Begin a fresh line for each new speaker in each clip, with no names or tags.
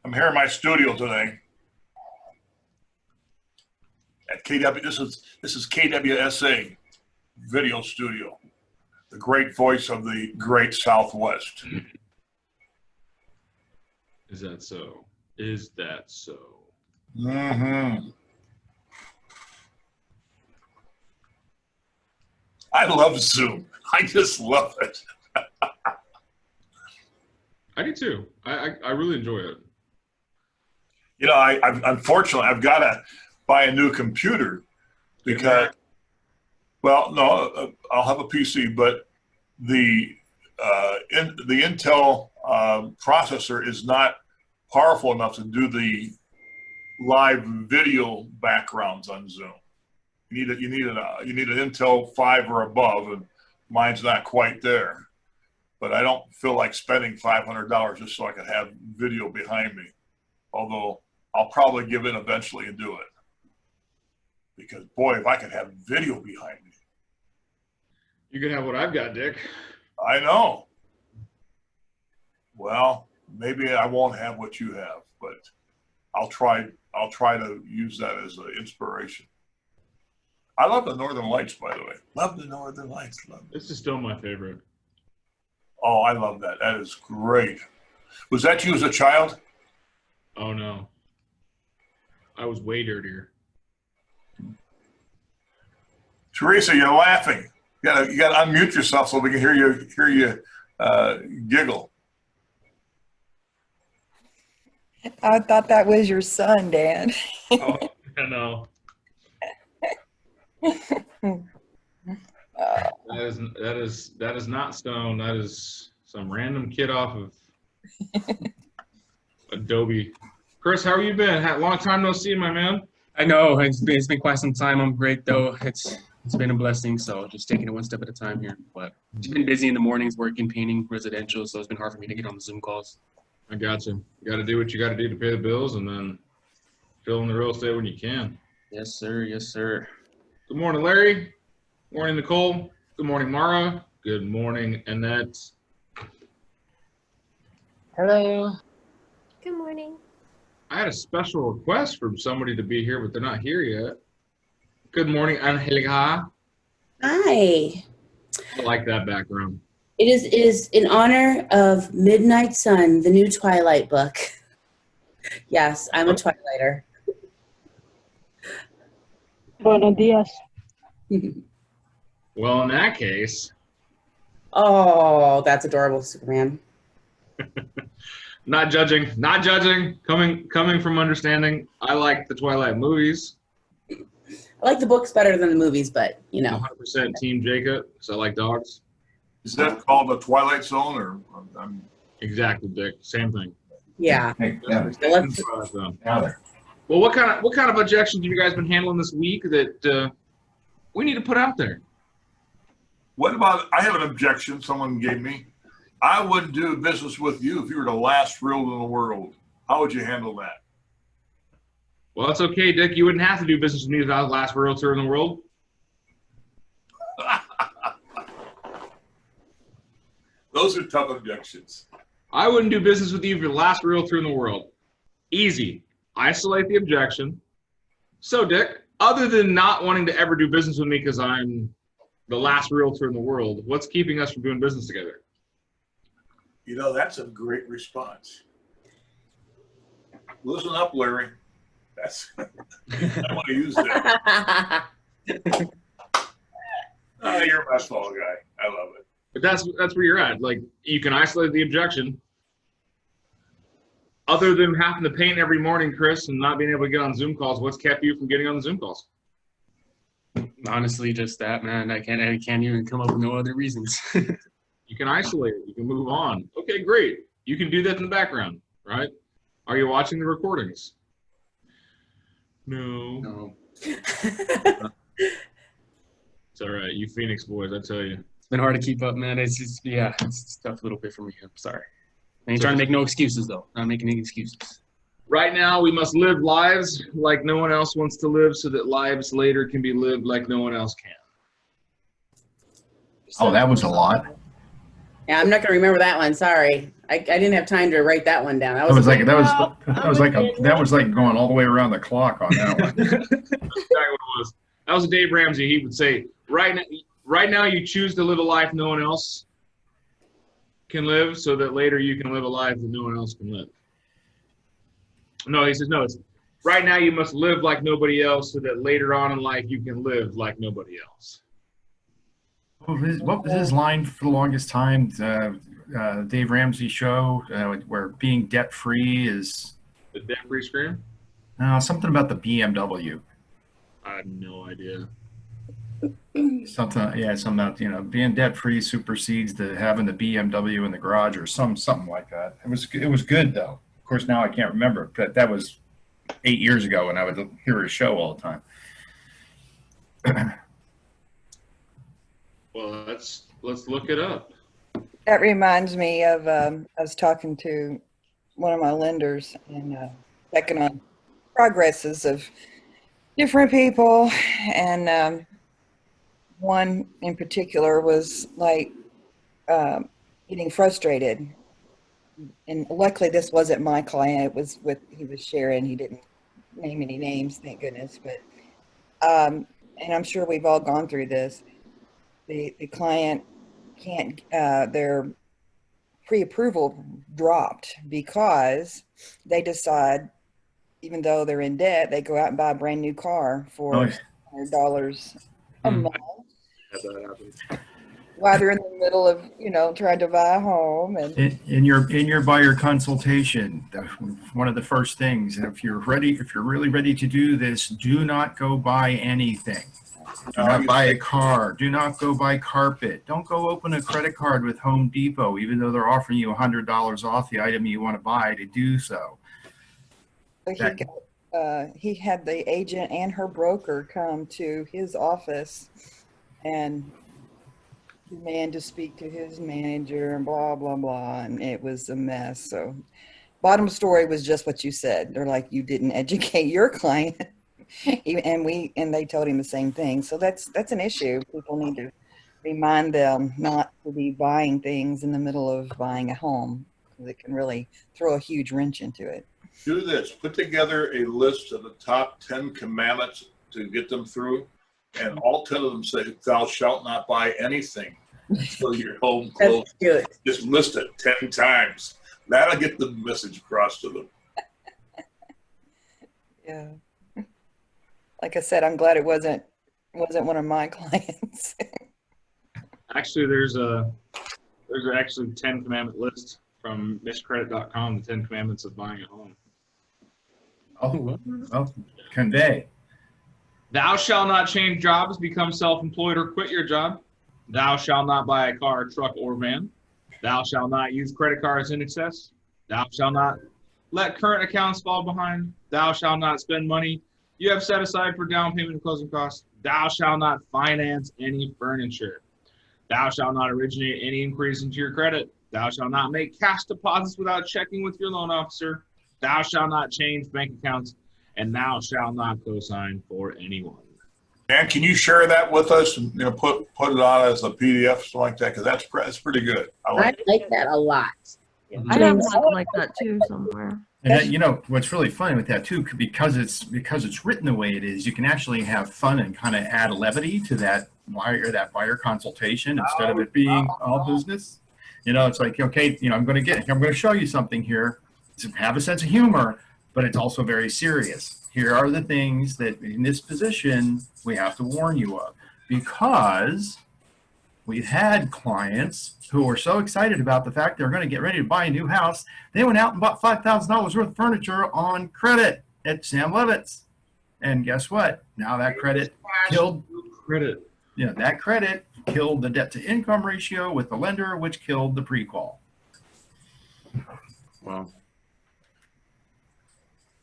I'm here in my studio today at KW. This is KWSA Video Studio, the great voice of the great Southwest.
Is that so? Is that so?
Mm-hmm. I love Zoom. I just love it.
I do too. I really enjoy it.
You know, I've unfortunately I've got to buy a new computer because, well, no, I'll have a PC, but the Intel processor is not powerful enough to do the live video backgrounds on Zoom. You need an Intel 5 or above, and mine's not quite there. But I don't feel like spending $500 just so I can have video behind me. Although I'll probably give in eventually and do it. Because boy, if I could have video behind me.
You can have what I've got, Dick.
I know. Well, maybe I won't have what you have, but I'll try to use that as an inspiration. I love the Northern Lights, by the way. Love the Northern Lights. Love it.
This is still my favorite.
Oh, I love that. That is great. Was that you as a child?
Oh no. I was way dirtier.
Teresa, you're laughing. You gotta unmute yourself so we can hear you giggle.
I thought that was your son, Dan.
Oh, I know. That is not Stone. That is some random kid off of Adobe. Chris, how have you been? Long time no see, my man.
I know it's been quite some time. I'm great though. It's been a blessing. So just taking it one step at a time here. But it's been busy in the mornings, working, painting, residential. So it's been hard for me to get on the Zoom calls.
I got you. You got to do what you got to do to pay the bills, and then fill in the real estate when you can.
Yes, sir. Yes, sir.
Good morning, Larry. Good morning, Nicole. Good morning, Mara. Good morning, Annette.
Hello.
Good morning.
I had a special request from somebody to be here, but they're not here yet. Good morning, Angelica.
Hi.
I like that background.
It is in honor of Midnight Sun, the new Twilight book. Yes, I'm a Twilighter.
Buenos dias.
Well, in that case,
Oh, that's adorable, Superman.
not judging. Coming from understanding, I like the Twilight movies.
I like the books better than the movies, but you know.
100% Team Jacob, because I like dogs.
Is that called the Twilight Zone, or
Exactly, Dick. Same thing.
Yeah.
Hey, yeah,
Let's-
now there.
Well, what kind of objections have you guys been handling this week that we need to put out there?
what about? I have an objection someone gave me. I wouldn't do business with you if you were the last realtor in the world. How would you handle that?
Well, that's okay, Dick. You wouldn't have to do business with me if I was the last realtor in the world.
Those are tough objections.
I wouldn't do business with you if you're the last realtor in the world. Easy. Isolate the objection. So, Dick, other than not wanting to ever do business with me because I'm the last realtor in the world, what's keeping us from doing business together?
You know, that's a great response. Listen up, Larry. That's I want to use that. Oh, you're my fall guy. I love it.
But that's where you're at. Like, you can isolate the objection. Other than having to paint every morning, Chris, and not being able to get on Zoom calls, what's kept you from getting on the Zoom calls?
Honestly, just that, man. I can't even come up with no other reasons.
You can isolate it. You can move on. Okay, great. You can do that in the background, right? Are you watching the recordings? No.
No.
It's all right. You Phoenix boys, I tell you.
It's been hard to keep up, man. It's just, yeah, it's tough a little bit for me. I'm sorry. I ain't trying to make no excuses, though. Not making any excuses.
Right now, we must live lives like no one else wants to live so that lives later can be lived like no one else can.
Oh, that was a lot.
Yeah, I'm not going to remember that one. Sorry. I didn't have time to write that one down.
That was like
Well,
that was like going all the way around the clock on that one.
That's exactly what it was. That was Dave Ramsey. He would say, right now you choose to live a life no one else can live, so that later you can live a life that no one else can live. No, he says, no, it's right now you must live like nobody else, so that later on in life you can live like nobody else.
What was his line for the longest time? Dave Ramsey show where being debt free is
The debt-free scream?
something about the BMW.
I have no idea.
Something about being debt free supersedes having the BMW in the garage or something like that. It was good though. Of course, now I can't remember, but that was 8 years ago, and I would hear his show all the time.
Well, let's look it up.
That reminds me of, I was talking to one of my lenders and checking on progresses of different people. And one in particular was like getting frustrated. And luckily this wasn't my client. It was he was sharing. He didn't name any names, thank goodness. But, and I'm sure we've all gone through this. The client can't, their pre-approval dropped because they decide, even though they're in debt, they go out and buy a brand new car for $100 a month while they're in the middle of, trying to buy a home. And
In your buyer consultation, one of the first things, if you're really ready to do this, do not go buy anything. Do not buy a car. Do not go buy carpet. Don't go open a credit card with Home Depot, even though they're offering you $100 off the item you want to buy to do so.
he had the agent and her broker come to his office and demand to speak to his manager and blah, blah, blah. And it was a mess. So bottom story was just what you said. They're like, you didn't educate your client. And they told him the same thing. So that's an issue. People need to remind them not to be buying things in the middle of buying a home, because it can really throw a huge wrench into it.
Do this, put together a list of the top 10 commandments to get them through, and all 10 of them say, thou shalt not buy anything until your home closed. Just list it 10 times. That'll get the message across to them.
Yeah. Like I said, I'm glad it wasn't one of my clients.
Actually, there's actually 10 commandment list from misscredit.com, the 10 commandments of buying a home.
Oh, convey.
Thou shalt not change jobs, become self-employed, or quit your job. Thou shalt not buy a car, truck, or van. Thou shalt not use credit cards in excess. Thou shalt not let current accounts fall behind. Thou shalt not spend money you have set aside for down payment and closing costs. Thou shalt not finance any furniture. Thou shalt not originate any increase into your credit. Thou shalt not make cash deposits without checking with your loan officer. Thou shalt not change bank accounts, and thou shalt not co-sign for anyone.
Dan, can you share that with us and put it on as a PDF, something like that? Because that's pretty good. I
like that a lot.
I have something like that too somewhere.
And what's really funny with that too, because it's written the way it is, you can actually have fun and kind of add levity to that buyer consultation instead of it being all business. It's like, okay, I'm going to show you something here. Have a sense of humor, but it's also very serious. Here are the things that in this position we have to warn you of, because we've had clients who were so excited about the fact they're going to get ready to buy a new house, they went out and bought $5,000 worth of furniture on credit at Sam Levitt's. And guess what? Now that credit killed that credit killed the debt to income ratio with the lender, which killed the pre-qual.
Wow.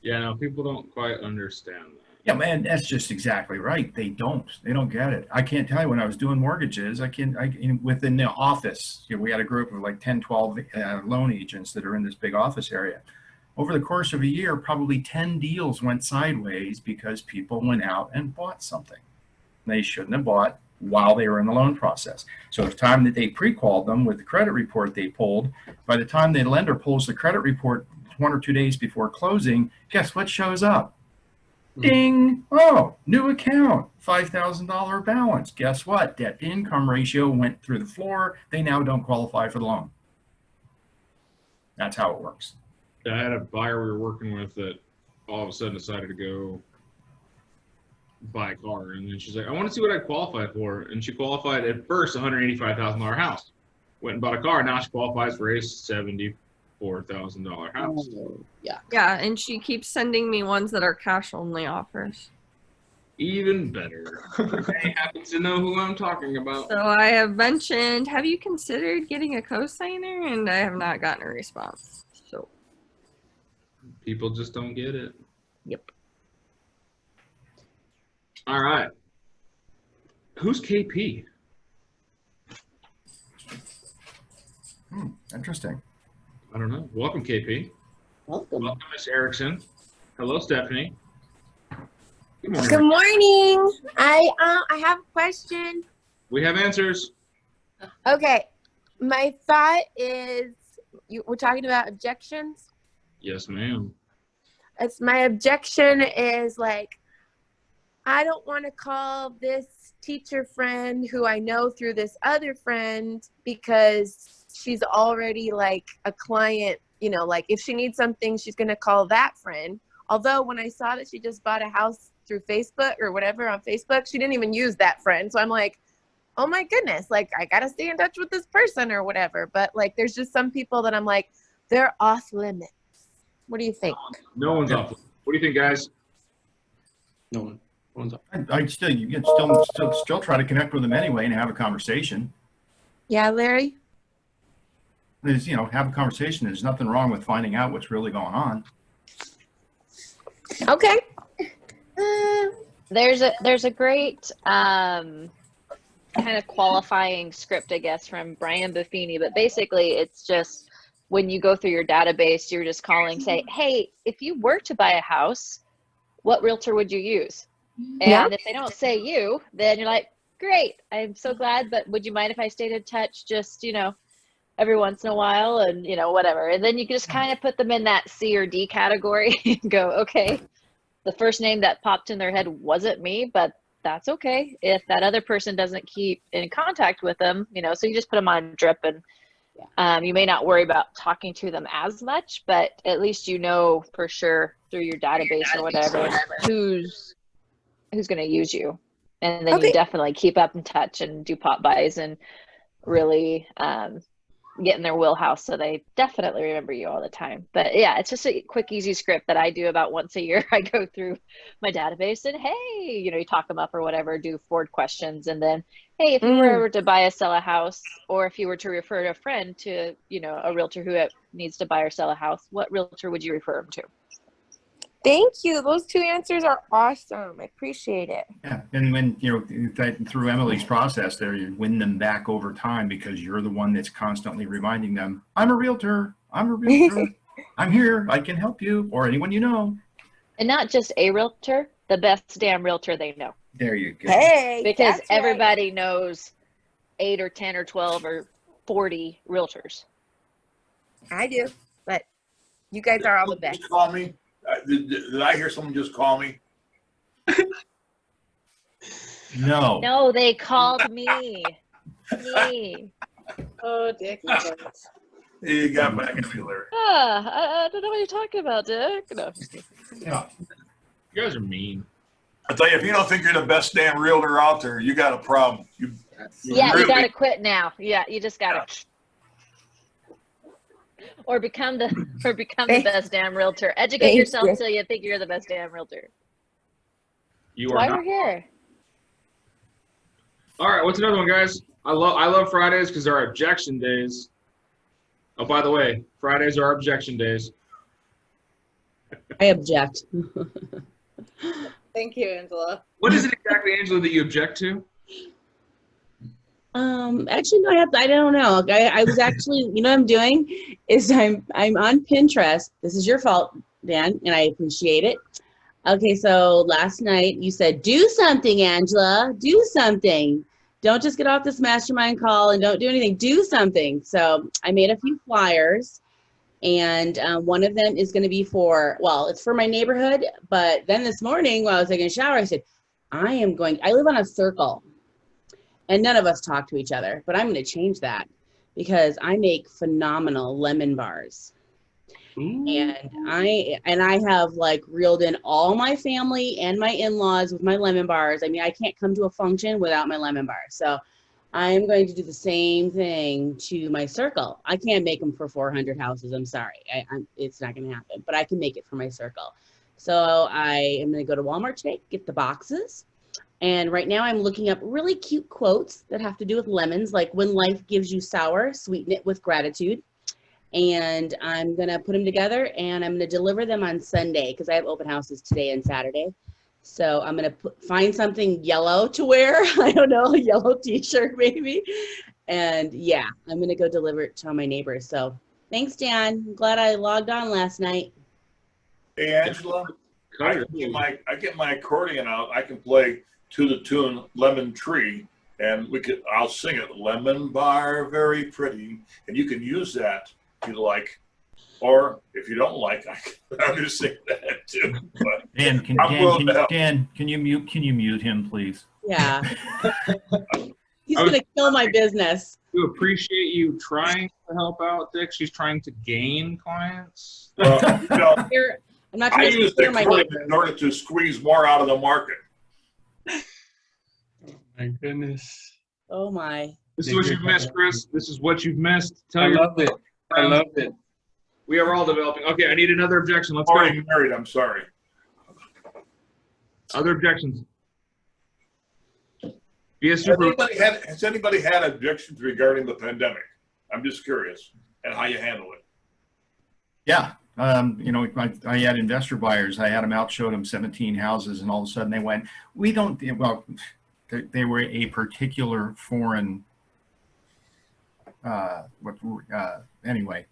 Yeah, no, people don't quite understand that.
Yeah, man, that's just exactly right. They don't get it. I can't tell you, when I was doing mortgages, within the office, we had a group of like 10, 12 loan agents that are in this big office area. Over the course of a year, probably 10 deals went sideways because people went out and bought something they shouldn't have bought while they were in the loan process. So at the time that they pre-qualified them with the credit report they pulled, by the time the lender pulls the credit report 1 or 2 days before closing, guess what shows up? Ding! Oh, new account, $5,000 balance. Guess what? Debt to income ratio went through the floor. They now don't qualify for the loan. That's how it works.
I had a buyer we were working with that all of a sudden decided to go buy a car, and then she's like, "I want to see what I qualify for," and she qualified at first $185,000 house. Went and bought a car. Now she qualifies for a $74,000 house.
Yeah.
Yeah, and she keeps sending me ones that are cash only offers.
Even better. I happen to know who I'm talking about.
So I have mentioned, have you considered getting a cosigner? And I have not gotten a response. So
People just don't get it.
Yep.
All right. Who's KP?
Interesting.
I don't know. Welcome, KP.
Welcome.
Welcome, Miss Erickson. Hello, Stephanie. Good morning.
Good morning. I have a question.
We have answers.
Okay, my thought is we're talking about objections.
Yes, ma'am.
It's my objection is like I don't want to call this teacher friend who I know through this other friend because she's already like a client, you know, like if she needs something, she's going to call that friend. Although when I saw that she just bought a house through Facebook or whatever on Facebook, she didn't even use that friend. So I'm like, oh my goodness, like I got to stay in touch with this person or whatever. But like, there's just some people that I'm like, they're off limits. What do you think?
No one's off. What do you think, guys?
No one. No one's up.
I still, you can still try to connect with them anyway and have a conversation.
Yeah, Larry?
There's, you know, have a conversation. There's nothing wrong with finding out what's really going on.
Okay.
There's a great kind of qualifying script, I guess, from Brian Buffini, but basically it's just when you go through your database, you're just calling, say, hey, if you were to buy a house, what realtor would you use? And
Yeah.
if they don't say you, then you're like, great, I'm so glad, but would you mind if I stayed in touch just, you know, every once in a while and, you know, whatever. And then you can just kind of put them in that C or D category and go, okay, the first name that popped in their head wasn't me, but that's okay. If that other person doesn't keep in contact with them, you know, so you just put them on drip and you may not worry about talking to them as much, but at least you know for sure through your database or whatever who's going to use you. And then you definitely keep up in touch and do pop buys and really get in their wheelhouse so they definitely remember you all the time. But yeah, it's just a quick, easy script that I do about once a year. I go through my database and hey, you know, you talk them up or whatever, do forward questions. And then, hey, if you were to buy or sell a house, or if you were to refer a friend to, you know, a realtor who needs to buy or sell a house, what realtor would you refer them to?
Thank you. Those two answers are awesome. I appreciate it.
Yeah, and when, you know, through Emily's process there, you win them back over time because you're the one that's constantly reminding them, I'm a realtor, I'm a realtor, I'm here, I can help you, or anyone you know.
And not just a realtor, the best damn realtor they know.
There you go.
Hey,
Because
that's right.
everybody knows 8 or 10 or 12 or 40 realtors.
I do, but you guys are all the best.
Just call me. Did I hear someone just call me?
No.
No, they called me. Me.
Oh, Dick.
You got back at me, Larry.
I don't know what you're talking about, Dick. No.
Yeah.
You guys are mean.
I tell you, if you don't think you're the best damn realtor out there, you got a problem. You
Yeah,
really-
you gotta quit now. Yeah, you just gotta. Or become the best damn realtor. Educate
Thank
yourself
you.
till you think you're the best damn realtor.
You
That's
are
why
not.
we're here.
All right, what's another one, guys? I love Fridays because they're our objection days. Oh, by the way, Fridays are our objection days.
I object.
Thank you, Angela.
What is it exactly, Angela, that you object to?
Actually, no, I don't know. I was actually, you know what I'm doing is I'm on Pinterest. This is your fault, Dan, and I appreciate it. Okay, so last night you said, do something, Angela, do something. don't just get off this mastermind call and don't do anything, do something. So I made a few flyers, and one of them is going to be for, well, it's for my neighborhood. But then this morning while I was taking a shower, I said, I live on a circle and none of us talk to each other, but I'm going to change that because I make phenomenal lemon bars. And I have like reeled in all my family and my in-laws with my lemon bars. I mean, I can't come to a function without my lemon bars. So I am going to do the same thing to my circle. I can't make them for 400 houses. I'm sorry. It's not going to happen, but I can make it for my circle. So I am going to go to Walmart today, get the boxes. And right now I'm looking up really cute quotes that have to do with lemons, like when life gives you sour, sweeten it with gratitude. And I'm going to put them together and I'm going to deliver them on Sunday because I have open houses today and Saturday. So I'm going to find something yellow to wear. I don't know, a yellow t-shirt maybe. And yeah, I'm going to go deliver it to my neighbors. So thanks, Dan. I'm glad I logged on last night.
Hey, Angela, I get my accordion out. I can play to the tune Lemon Tree, and I'll sing it, lemon bar, very pretty. And you can use that if you like, or if you don't like, I'm just saying that too. But
Dan, can you mute him, please?
Yeah. He's going to kill my business.
To appreciate you trying to help out, Dick. She's trying to gain clients.
I'm
not
I
trying
use
to
the
scare my
accordion
neighbors.
in order to squeeze more out of the market.
My goodness.
Oh my.
This is what you've missed, Chris. This is what you've missed.
I love it. I love it.
We are all developing. Okay, I need another objection. Let's go.
Already married, I'm sorry.
Other objections?
Has anybody had objections regarding the pandemic? I'm just curious and how you handle it.
Yeah. I had investor buyers. I had them out, showed them 17 houses, and all of a sudden they went, they were a particular foreign, anyway,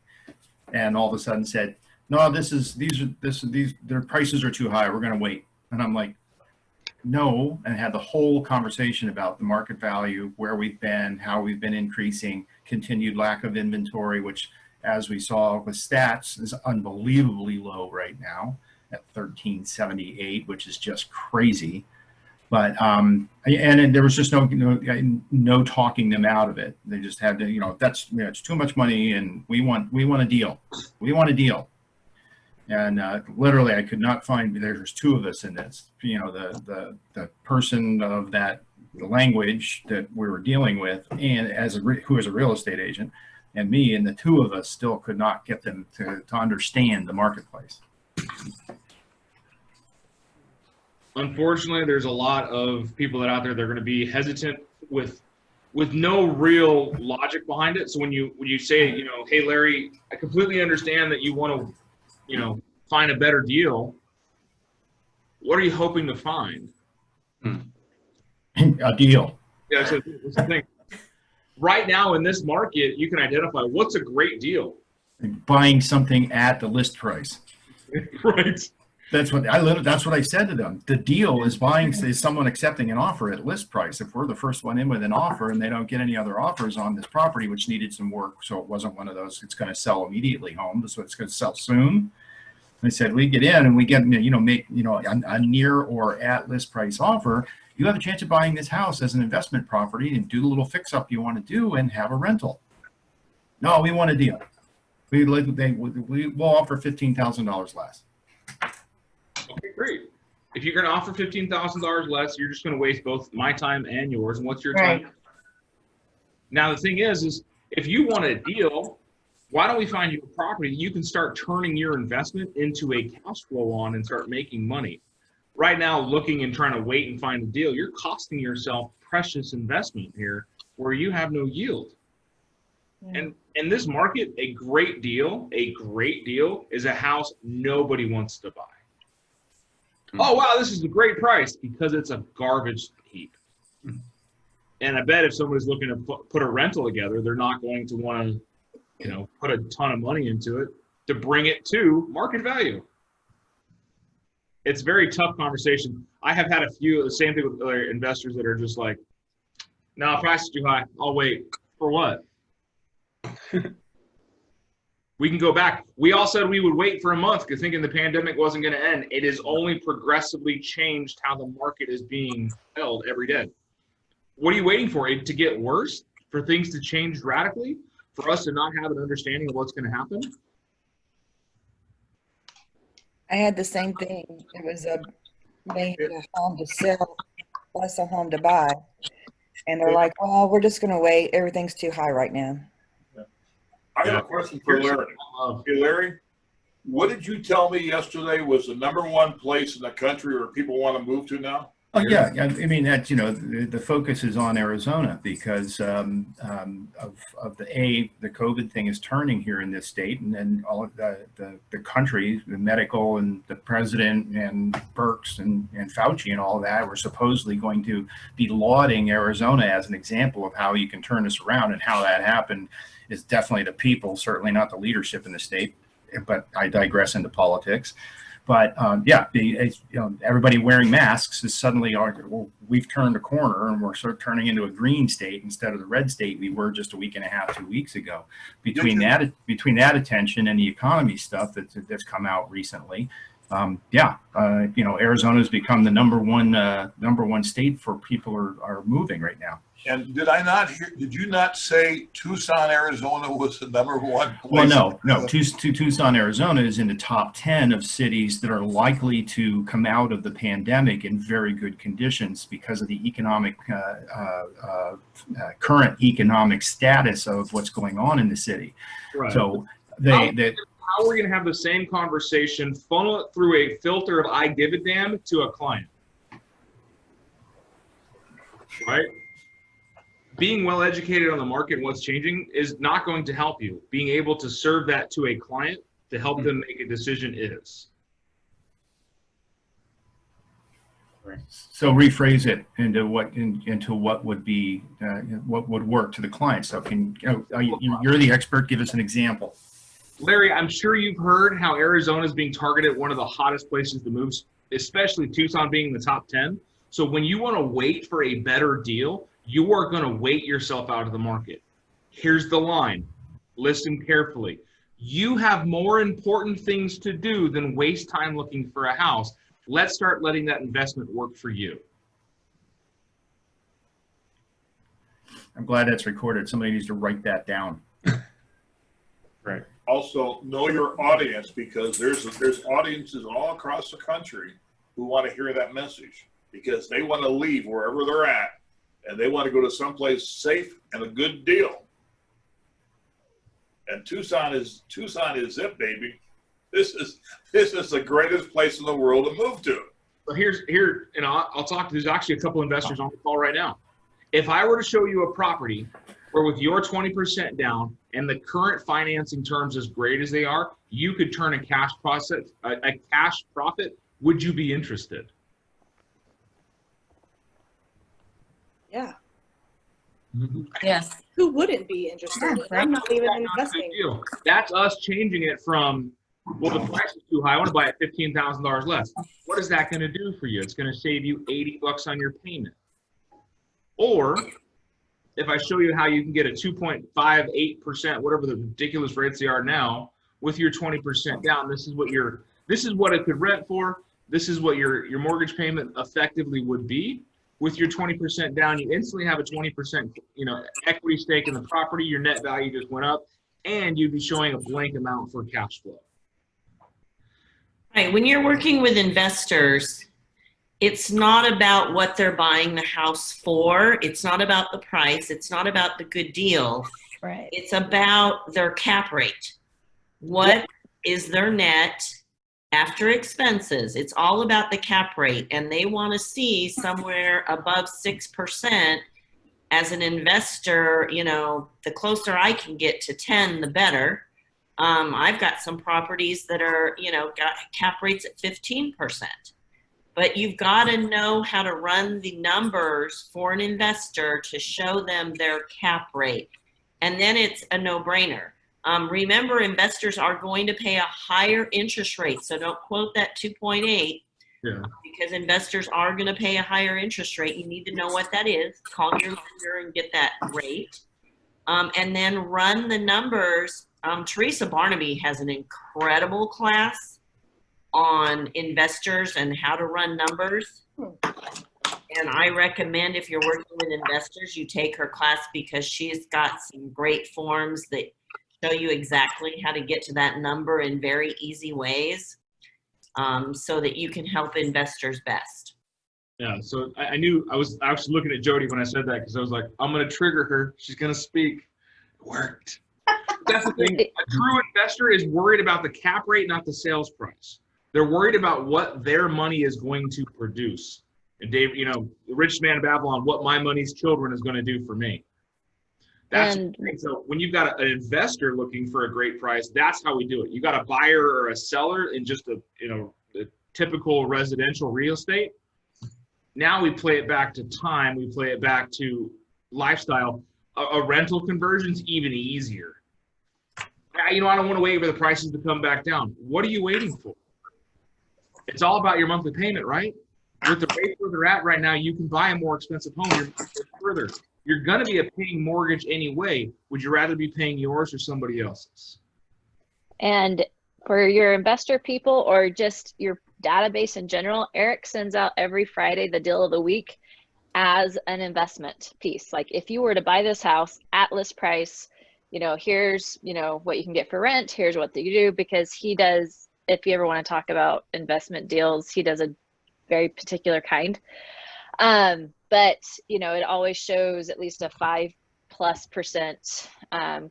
and all of a sudden said, no, their prices are too high. We're going to wait. And I'm like, no, and had the whole conversation about the market value, where we've been, how we've been increasing, continued lack of inventory, which, as we saw with stats, is unbelievably low right now at 1378, which is just crazy. But and there was just no talking them out of it. They just had to, it's too much money, and we want a deal. We want a deal. And literally, I could not find. There's two of us in this. The person of the language that we were dealing with, and who is a real estate agent, and me, and the two of us still could not get them to understand the marketplace.
Unfortunately, there's a lot of people that out there that are going to be hesitant with no real logic behind it. So when you say, hey, Larry, I completely understand that you want to, find a better deal. What are you hoping to find?
A deal.
Yeah, so that's the thing. Right now in this market, you can identify what's a great deal.
Buying something at the list price.
Right.
That's what I said to them. The deal is someone accepting an offer at list price. If we're the first one in with an offer and they don't get any other offers on this property, which needed some work, so it wasn't one of those it's going to sell immediately home, so it's going to sell soon. I said, we get in and we get, make, a near or at list price offer. You have a chance of buying this house as an investment property and do the little fix up you want to do and have a rental. No, we want a deal. We'll offer $15,000 less.
Okay, great. If you're going to offer $15,000 less, you're just going to waste both my time and yours. And what's your time? Now, the thing is if you want a deal, why don't we find you a property you can start turning your investment into a cash flow on and start making money? Right now, looking and trying to wait and find a deal, you're costing yourself precious investment here where you have no yield. Yeah. And in this market, a great deal is a house nobody wants to buy. Oh, wow, this is a great price because it's a garbage heap. And I bet if somebody's looking to put a rental together, they're not going to want to, put a ton of money into it to bring it to market value. It's a very tough conversation. I have had the same thing with other investors that are just like, No, price is too high. I'll wait. For what? We can go back. We all said we would wait for a month because thinking the pandemic wasn't going to end. It has only progressively changed how the market is being held every day. What are you waiting for? It to get worse? For things to change radically? For us to not have an understanding of what's going to happen?
I had the same thing. It was they had a home to sell plus a home to buy. And they're like, well, we're just going to wait. Everything's too high right now.
I have a question for Larry. Hey, Larry, what did you tell me yesterday was the #1 place in the country where people want to move to now?
Oh, yeah. I mean, that, you know, the focus is on Arizona because of the COVID thing is turning here in this state, and then all of the country, the medical and the president and Birx and Fauci and all that were supposedly going to be lauding Arizona as an example of how you can turn this around, and how that happened is definitely the people, certainly not the leadership in the state, but I digress into politics. But yeah, everybody wearing masks is suddenly, well, we've turned a corner and we're sort of turning into a green state instead of the red state we were just a week and a half, 2 weeks ago. Between that attention and the economy stuff that's come out recently, you know, Arizona's become the number one state for people are moving right now.
And did I not hear? Did you not say Tucson, Arizona was the #1 place?
Well, no. Tucson, Arizona is in the top 10 of cities that are likely to come out of the pandemic in very good conditions because of the economic current economic status of what's going on in the city.
Right.
So
how are we going to have the same conversation, funnel it through a filter of I give a damn to a client? Right? Being well educated on the market and what's changing is not going to help you. Being able to serve that to a client to help them make a decision is.
So rephrase it into what would be what would work to the client. So you're the expert. Give us an example.
Larry, I'm sure you've heard how Arizona is being targeted one of the hottest places to move, especially Tucson being in the top 10. So when you want to wait for a better deal, you are going to wait yourself out of the market. Here's the line. Listen carefully. You have more important things to do than waste time looking for a house. Let's start letting that investment work for you.
I'm glad that's recorded. Somebody needs to write that down.
Right. Also, know your audience, because there's audiences all across the country who want to hear that message, because they want to leave wherever they're at and they want to go to someplace safe and a good deal. And Tucson is it, baby. This is the greatest place in the world to move to.
So and I'll talk to, there's actually a couple investors on the call right now. If I were to show you a property where with your 20% down and the current financing terms as great as they are, you could turn a cash profit, would you be interested?
Yeah.
Yes.
Who wouldn't be interested? I'm not even investing.
That's us changing it from, well, the price is too high, I want to buy it $15,000 less. What is that going to do for you? It's going to save you $80 on your payment. Or if I show you how you can get a 2.58%, whatever the ridiculous rates they are now, with your 20% down, this is what it could rent for. This is what your mortgage payment effectively would be. With your 20% down, you instantly have a 20% equity stake in the property. Your net value just went up, and you'd be showing a blank amount for cash flow.
Right. When you're working with investors, it's not about what they're buying the house for. It's not about the price. It's not about the good deal.
Right.
It's about their cap rate. What is their net after expenses? It's all about the cap rate, and they want to see somewhere above 6%. As an investor, the closer I can get to 10, the better. I've got some properties that are, got cap rates at 15%. But you've got to know how to run the numbers for an investor to show them their cap rate. And then it's a no-brainer. Remember, investors are going to pay a higher interest rate. So don't quote that 2.8.
Yeah.
Because investors are going to pay a higher interest rate. You need to know what that is. Call your lender and get that rate. And then run the numbers. Teresa Barnaby has an incredible class on investors and how to run numbers. And I recommend if you're working with investors, you take her class because she's got some great forms that show you exactly how to get to that number in very easy ways, so that you can help investors best.
Yeah, so I knew I was actually looking at Jody when I said that because I was like, I'm going to trigger her. She's going to speak. It worked. That's the thing. A true investor is worried about the cap rate, not the sales price. They're worried about what their money is going to produce. And Dave, you know, the richest man in Babylon, what my money's children is going to do for me. That's the thing. So when you've got an investor looking for a great price, that's how we do it. You got a buyer or a seller in just a typical residential real estate. Now we play it back to time. We play it back to lifestyle. A rental conversion's even easier. I don't want to wait for the prices to come back down. What are you waiting for? It's all about your monthly payment, right? With the rates where they're at right now, you can buy a more expensive home. You're going to be a paying mortgage anyway. Would you rather be paying yours or somebody else's?
And for your investor people or just your database in general, Eric sends out every Friday the deal of the week as an investment piece. Like if you were to buy this house at list price, here's, what you can get for rent. Here's what you do, because he does, if you ever want to talk about investment deals, he does a very particular kind. But it always shows at least a 5+%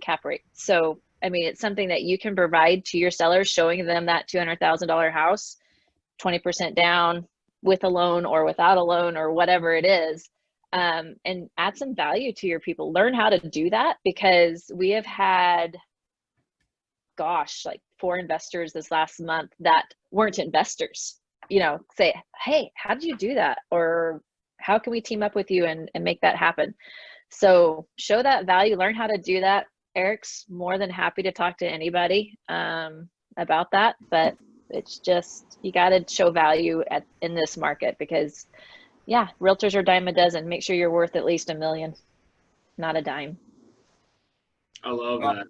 cap rate. So, I mean, it's something that you can provide to your sellers, showing them that $200,000 house, 20% down with a loan or without a loan or whatever it is, and add some value to your people. Learn how to do that, because we have had, like 4 investors this last month that weren't investors, say, hey, how did you do that? Or how can we team up with you and make that happen? So show that value, learn how to do that. Eric's more than happy to talk to anybody about that, but it's just, you got to show value in this market, because realtors are dime a dozen. Make sure you're worth at least $1 million, not a dime.
I love that.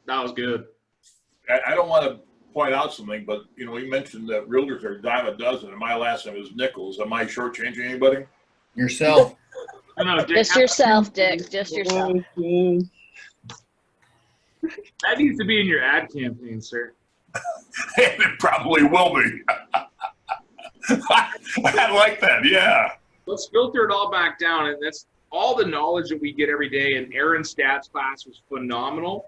That was good.
I don't want to point out something, but we mentioned that realtors are a dime a dozen, and my last name is Nichols. Am I shortchanging anybody?
Yourself.
No, Dick,
Just yourself, Dick. Just yourself.
That needs to be in your ad campaign, sir.
And it probably will be. I like that. Yeah.
Let's filter it all back down, and that's all the knowledge that we get every day. And Aaron's stats class was phenomenal.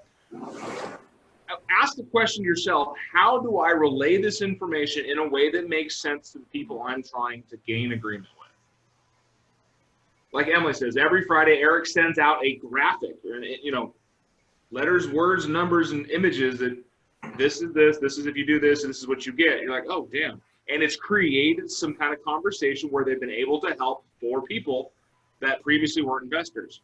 Ask the question yourself: how do I relay this information in a way that makes sense to the people I'm trying to gain agreement with? Like Emily says, every Friday Eric sends out a graphic, letters, words, numbers, and images that this is if you do this, and this is what you get. You're like, oh, damn. And it's created some kind of conversation where they've been able to help 4 people that previously weren't investors.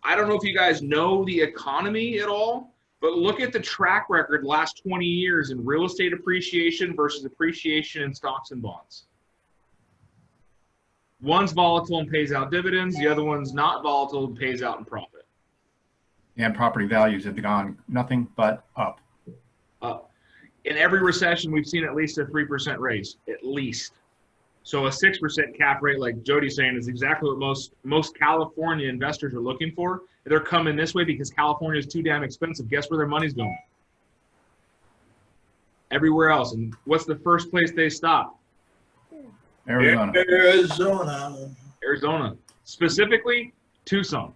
I don't know if you guys know the economy at all, but look at the track record last 20 years in real estate appreciation versus appreciation in stocks and bonds. One's volatile and pays out dividends. The other one's not volatile and pays out in profit.
And property values have gone nothing but up.
In every recession, we've seen at least a 3% raise, at least. So a 6% cap rate, like Jody's saying, is exactly what most California investors are looking for. They're coming this way because California is too damn expensive. Guess where their money's going? Everywhere else. And what's the first place they stop? Arizona. Specifically, Tucson.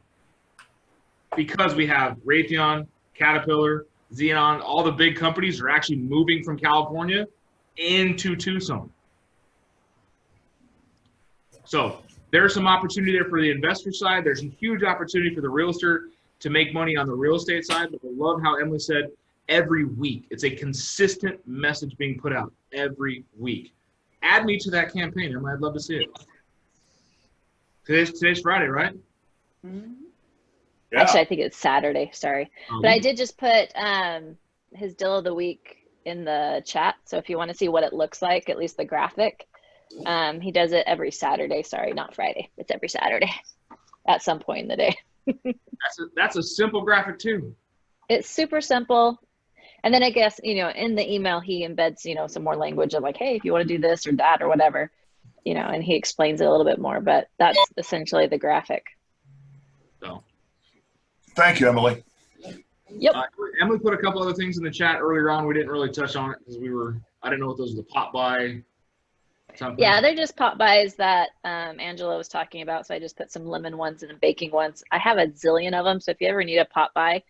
Because we have Raytheon, Caterpillar, Xenon, all the big companies are actually moving from California into Tucson. So there's some opportunity there for the investor side. There's a huge opportunity for the realtor to make money on the real estate side. But I love how Emily said, every week. It's a consistent message being put out every week. Add me to that campaign, Emily. I'd love to see it. Today's Friday, right?
Mm-hmm.
Yeah.
Actually, I think it's Saturday. Sorry. But I did just put his deal of the week in the chat. So if you want to see what it looks like, at least the graphic, He does it every Saturday. Sorry, not Friday. It's every Saturday at some point in the day.
That's a simple graphic too.
It's super simple. And then I guess, in the email, he embeds, some more language of like, hey, if you want to do this or that or whatever, and he explains it a little bit more, but that's essentially the graphic.
So,
Thank you, Emily.
Yep.
Emily put a couple other things in the chat earlier on. We didn't really touch on it because I didn't know what those were, the pop by something.
Yeah, they're just pop buys that Angela was talking about. So I just put some lemon ones and baking ones. I have a zillion of them. So if you ever need a pop buy,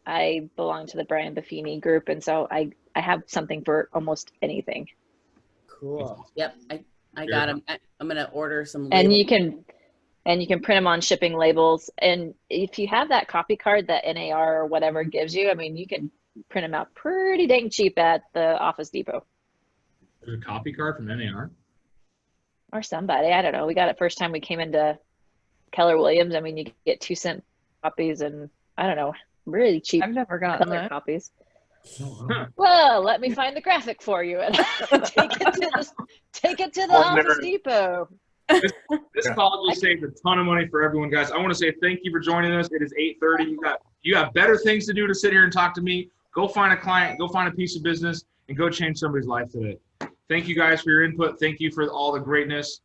I belong to the Brian Buffini group. And so I have something for almost anything.
Cool. Yep. I got them. I'm going to order some.
And you can print them on shipping labels. And if you have that copy card that NAR or whatever gives you, I mean, you can print them out pretty dang cheap at the Office Depot.
There's a copy card from NAR?
Or somebody, I don't know. We got it first time we came into Keller Williams. I mean, you get 2-cent copies and I don't know, really cheap.
I've never gotten
color
that.
copies. Well, let me find the graphic for you and take it to the Office Depot.
This college has saved a ton of money for everyone, guys. I want to say thank you for joining us. It is 8:30. You got better things to do to sit here and talk to me. Go find a client, go find a piece of business, and go change somebody's life today. Thank you guys for your input. Thank you for all the greatness.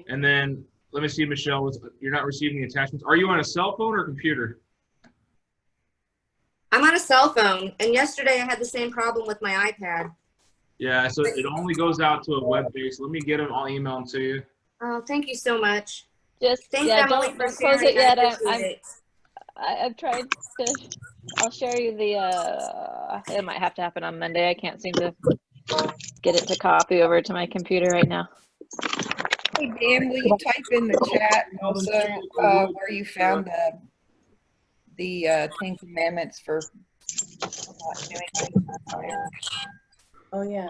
And then let me see, Michelle, you're not receiving the attachments. Are you on a cell phone or computer?
I'm on a cell phone, and yesterday I had the same problem with my iPad.
Yeah, so it only goes out to a web base. Let me get them. I'll email them to you.
Oh, thank you so much.
Just
Thanks,
yeah,
Emily,
don't
for
close
sharing.
it yet.
I appreciate it.
I've tried to. I'll share you the. It might have to happen on Monday. I can't seem to get it to copy over to my computer right now.
Hey, Dan, will you type in the chat also where you found the 10 commandments for not doing anything?
Oh, yeah.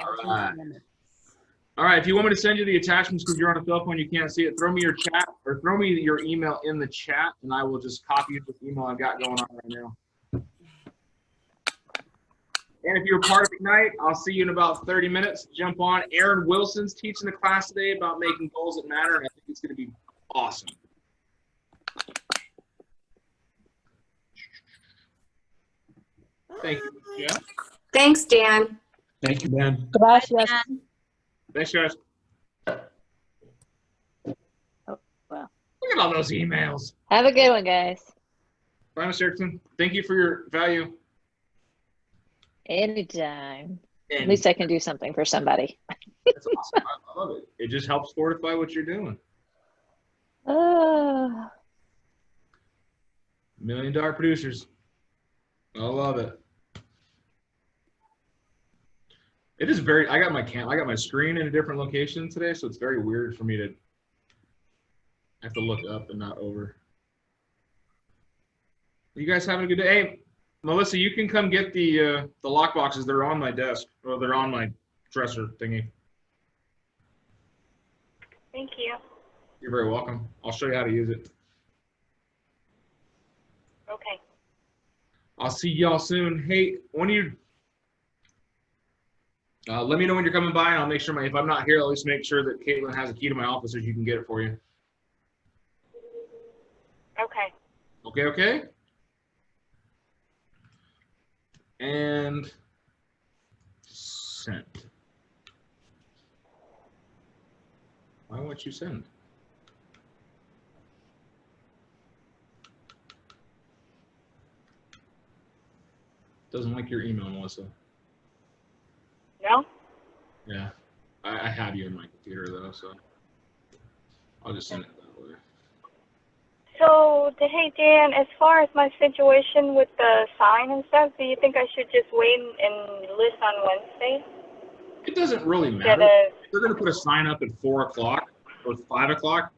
All right, if you want me to send you the attachments because you're on a cell phone, you can't see it, throw me your chat or throw me your email in the chat and I will just copy it with the email I've got going on right now. And if you're part of Ignite, I'll see you in about 30 minutes. Jump on. Aaron Wilson's teaching the class today about making goals that matter, and I think it's going to be awesome. Thank you, Michelle.
Thanks, Dan.
Thank you, Dan.
Gracias.
Thanks, guys.
Oh, wow.
Look at all those emails.
Have a good one, guys.
Bye, Mr. Erickson. Thank you for your value.
Anytime. At least I can do something for somebody.
That's awesome. I love it. It just helps fortify what you're doing.
Oh.
$1 million producers. I love it. It is very. I got my screen in a different location today, so it's very weird for me to have to look up and not over. You guys having a good day? Hey, Melissa, you can come get the lock boxes. They're on my desk, or they're on my dresser thingy.
Thank you.
You're very welcome. I'll show you how to use it.
Okay.
I'll see y'all soon. Hey, when you let me know when you're coming by, and I'll make sure if I'm not here, I'll at least make sure that Caitlin has a key to my office so you can get it for you.
Okay.
Okay, okay. And send. Why won't you send? Doesn't like your email, Melissa.
No?
Yeah. I have you in my computer, though, so I'll just send it that way.
So, hey Dan, as far as my situation with the sign and stuff, do you think I should just wait and list on Wednesday?
It doesn't really matter. If they're going to put a sign up at 4 o'clock or 5 o'clock,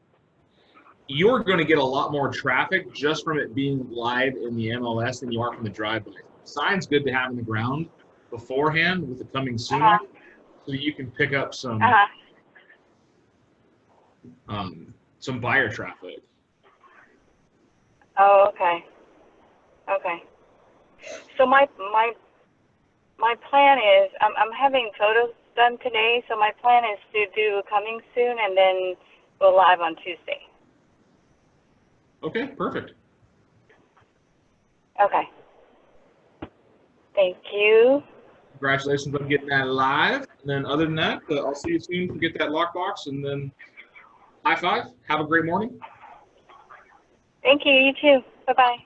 you're going to get a lot more traffic just from it being live in the MLS than you are from the drive-by. Sign's good to have in the ground beforehand with the coming soon, so that you can pick up some buyer traffic.
Oh, okay. Okay. So my plan is I'm having photos done today, so my plan is to do coming soon and then go live on Tuesday.
Okay, perfect.
Okay. Thank you.
Congratulations on getting that live. And then other than that, I'll see you soon to get that lockbox. And then high five. Have a great morning.
Thank you. You too. Bye-bye.